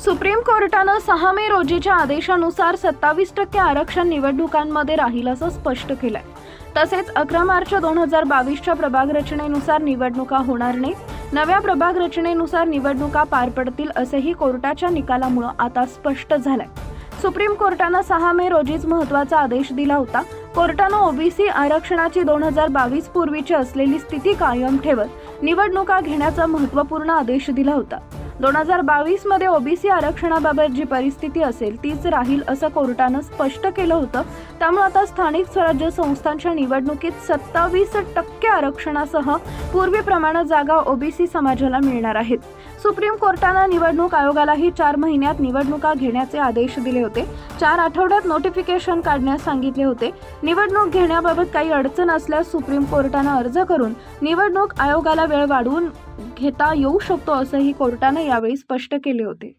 Supreme कोर्टानं 6 मे रोजीच्या आदेशानुसार 27% आरक्षण निवडणुकांमध्ये राहील असं स्पष्ट केलंय। तसेच 11 मार्च 2022च्या प्रभाग रचनेनुसार निवडणुका होणार नाही, नव्या प्रभाग रचनेनुसार निवडणुका पार पडतील असेही कोर्टाच्या निकालामुळे आता स्पष्ट झालंय। सुप्रीम कोर्टानं 6 मे रोजीच महत्त्वाचा आदेश दिला होता। कोर्टानं ओबीसी आरक्षणाची 2022 पूर्वीची असलेली स्थिती कायम ठेवत निवडणुका घेण्याचा महत्त्वपूर्ण आदेश दिला होता। 2022 मध्ये ओबीसी आरक्षणाबाबत जी परिस्थिती असेल तीच राहील असं कोर्टानं स्पष्ट केलं होतं। त्यामुळे आता स्थानिक स्वराज्य संस्थांच्या निवडणुकीत 27% आरक्षणासह पूर्वीप्रमाणे जागा ओबीसी समाजाला मिळणार आहेत। सुप्रीम कोर्टानं निवडणूक आयोगालाही 4 महिन्यात निवडणुका घेण्याचे आदेश दिले होते। 4 आठवड्यात नोटिफिकेशन काढण्यास सांगितले होते। निवडणूक घेण्याबाबत काही अडचण असल्यास सुप्रीम कोर्टानं अर्ज करून निवडणूक आयोगाला वेळ वाढवून घेता येऊ शकतो असंही कोर्टानं यावेळी स्पष्ट केले होते।